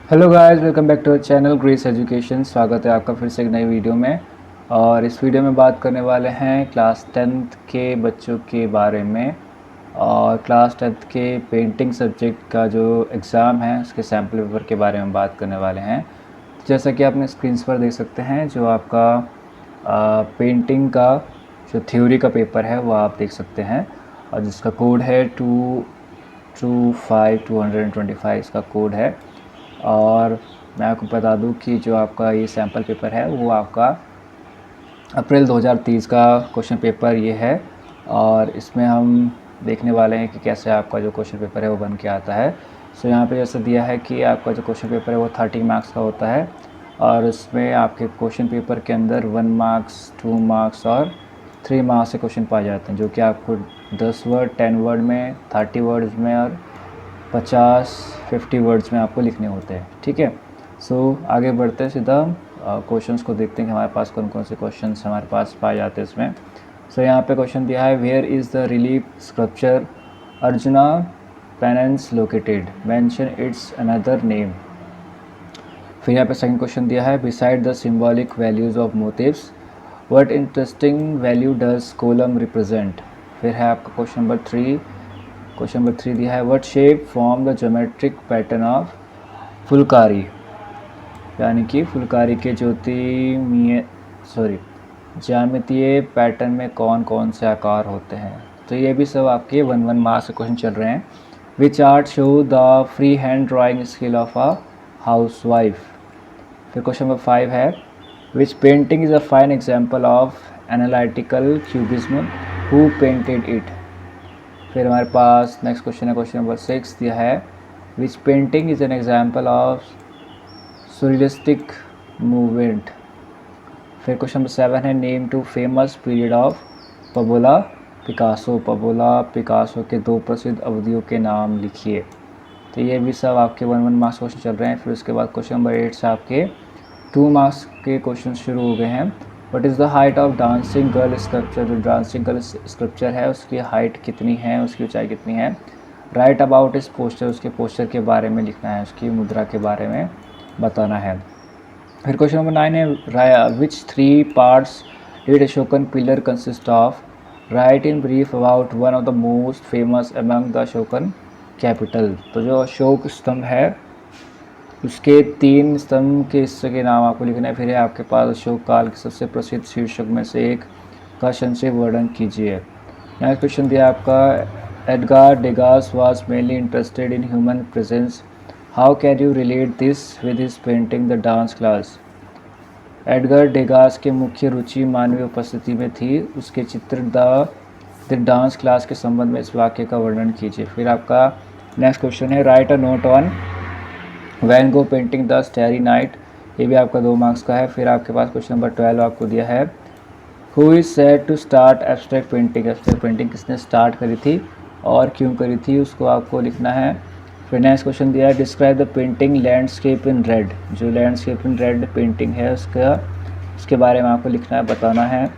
Hello guys, welcome back to channel Grace Education. स्वागत है आपका फिर से एक नई वीडियो में। और इस वीडियो में बात करने वाले हैं क्लास 10th के बच्चों के बारे में। और क्लास 10th के पेंटिंग सब्जेक्ट का जो एग्ज़ाम है उसके सैम्पल पेपर के बारे में बात करने वाले हैं। जैसा कि आपने स्क्रीन पर देख सकते हैं, जो आपका पेंटिंग का जो थ्योरी का पेपर है वो आप देख सकते हैं, और जिसका कोड है 225 इसका कोड है। और मैं आपको बता दूं कि जो आपका ये सैम्पल पेपर है वो आपका अप्रैल 2023 का क्वेश्चन पेपर ये है। और इसमें हम देखने वाले हैं कि कैसे आपका जो क्वेश्चन पेपर है वो बन के आता है। सो यहाँ पे जैसे दिया है कि आपका जो क्वेश्चन पेपर है वो 30 मार्क्स का होता है, और उसमें आपके क्वेश्चन पेपर के अंदर 1 मार्क्स, 2 मार्क्स और 3 मार्क्स से क्वेश्चन पाए जाते हैं, जो कि आपको 10 वर्ड, 10 वर्ड में, 30 वर्ड्स में और 50 वर्ड्स में आपको लिखने होते हैं। ठीक है, सो आगे बढ़ते हैं, सीधा क्वेश्चंस को देखते हैं कि हमारे पास कौन कौन से क्वेश्चंस हमारे पास पाए जाते हैं इसमें। सो यहाँ पे क्वेश्चन दिया है, where is the relief sculpture Arjuna penance located, mention its another name. फिर यहाँ पे सेकंड क्वेश्चन दिया है, beside the symbolic values of motives what interesting value does kolam represent. फिर है आपका क्वेश्चन नंबर 3 दिया है, what shape form the geometric pattern of phulkari, यानी कि फुलकारी के ज्यामितीय पैटर्न में कौन कौन से आकार होते हैं। तो ये भी सब आपके 1 मार्क्स के क्वेश्चन चल रहे हैं। Which art show the free hand drawing skill of a housewife. फिर क्वेश्चन नंबर 5 है, which painting is a fine example of analytical cubism, who painted it. फिर हमारे पास नेक्स्ट क्वेश्चन है, क्वेश्चन नंबर 6 दिया है, which painting is an example of surrealistic movement. फिर question number 7 है, name two famous period of Pablo Picasso. Pablo Picasso के 2 प्रसिद्ध अवधियों के नाम लिखिए। तो ये भी सब आपके 1 मार्क्स क्वेश्चन चल रहे हैं। फिर उसके बाद क्वेश्चन नंबर 8 से आपके 2 मार्क्स के क्वेश्चन शुरू हो गए हैं। What is the height of dancing girl sculpture. जो डांसिंग गर्ल स्कल्पचर है उसकी हाइट कितनी है, उसकी ऊंचाई कितनी है। राइट अबाउट इस पोस्टर, उसके पोस्टर के बारे में लिखना है, उसकी मुद्रा के बारे में बताना है। फिर क्वेश्चन नंबर 9 है, विच 3 parts did Ashokan pillar consist of. Right in brief about one of the most famous among the Ashokan capital. तो जो अशोक स्तंभ है उसके 3 स्तंभ के हिस्से के नाम आपको लिखना है। फिर है आपके पास अशोक काल के सबसे प्रसिद्ध शीर्षक में से एक का संक्षेप वर्णन कीजिए। यहाँ क्वेश्चन दिया आपका, Edgar Degas was mainly interested in human presence, how can you relate this with his painting the dance class. Edgar Degas के मुख्य रुचि मानवीय उपस्थिति में थी, उसके चित्र द डांस क्लास के संबंध में इस वाक्य का वर्णन कीजिए। फिर आपका नेक्स्ट क्वेश्चन है, write a note on Van Gogh painting the Starry Night. ये भी आपका 2 मार्क्स का है। फिर आपके पास क्वेश्चन नंबर 12 आपको दिया है, who is said to start abstract painting. Abstract painting किसने स्टार्ट करी थी और क्यों करी थी, उसको आपको लिखना है। फिर नेक्स्ट क्वेश्चन दिया है, describe the painting landscape in red. जो लैंडस्केप इन रेड पेंटिंग है उसके बारे में आपको लिखना है, बताना है।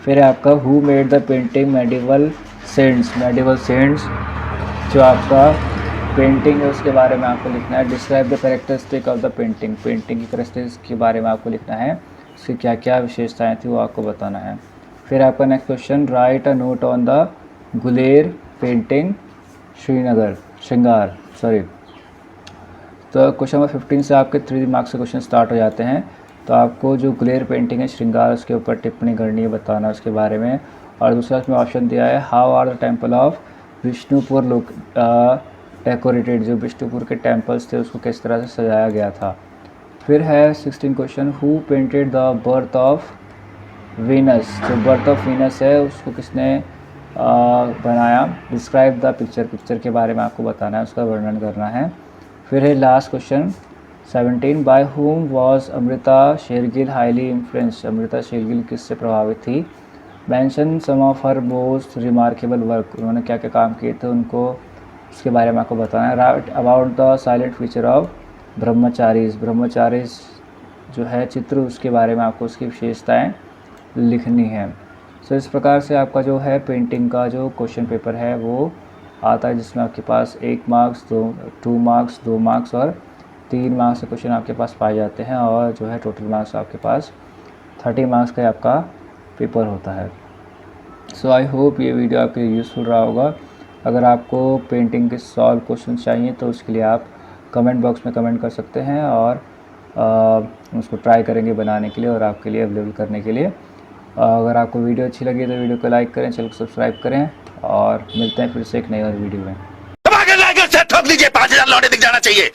फिर है आपका, who made the painting medieval saints. Medieval saints जो आपका पेंटिंग है उसके बारे में आपको लिखना है। Describe the characteristic of the painting. Painting की कैरेक्टरिस्टिक के बारे में आपको लिखना है, उसकी क्या क्या विशेषताएं थी वो आपको बताना है। फिर आपका next question, right a note on the Guler painting श्रृंगार। तो क्वेश्चन नंबर 15 से आपके 3 मार्क्स के क्वेश्चन स्टार्ट हो जाते हैं। तो आपको जो गुलेर पेंटिंग है श्रृंगार, उसके ऊपर टिप्पणी करनी है, बताना उसके बारे में। और दूसरा इसमें ऑप्शन दिया है, how are the temple of Bishnupur decorated. जो विष्णुपुर के टेम्पल्स थे उसको किस तरह से सजाया गया था। फिर है 16 question, who painted the birth of Venus. जो बर्थ ऑफ वीनस है उसको किसने बनाया। Describe the picture. पिक्चर के बारे में आपको बताना है, उसका वर्णन करना है। फिर है last question 17, by whom was Amrita Shergil highly influenced. Amrita Shergil किससे प्रभावित थी। Mention some of her most remarkable work. उन्होंने क्या क्या काम किए थे उनको उसके बारे में आपको बताना है। Right about the silent feature of brahmacharis. Brahmacharis जो है चित्र, उसके बारे में आपको उसकी विशेषताएं लिखनी है। सो इस प्रकार से आपका जो है पेंटिंग का जो क्वेश्चन पेपर है वो आता है, जिसमें आपके पास 1 मार्क्स, 2 मार्क्स, 2 मार्क्स और 3 मार्क्स के क्वेश्चन आपके पास पाए जाते हैं और जो है टोटल मार्क्स आपके पास 30 मार्क्स का आपका पेपर होता है। सो आई होप ये वीडियो आपके लिए यूज़फुल रहा होगा। अगर आपको पेंटिंग के सॉल्व क्वेश्चन चाहिए तो उसके लिए आप कमेंट बॉक्स में कमेंट कर सकते हैं और उसको ट्राई करेंगे बनाने के लिए और आपके लिए अवेलेबल करने के लिए। अगर आपको वीडियो अच्छी लगी तो वीडियो को लाइक करें, चैनल को सब्सक्राइब करें और मिलते हैं फिर से एक नई और वीडियो में। ठोक दीजिए, 5,000 लौटे दिख जाना चाहिए।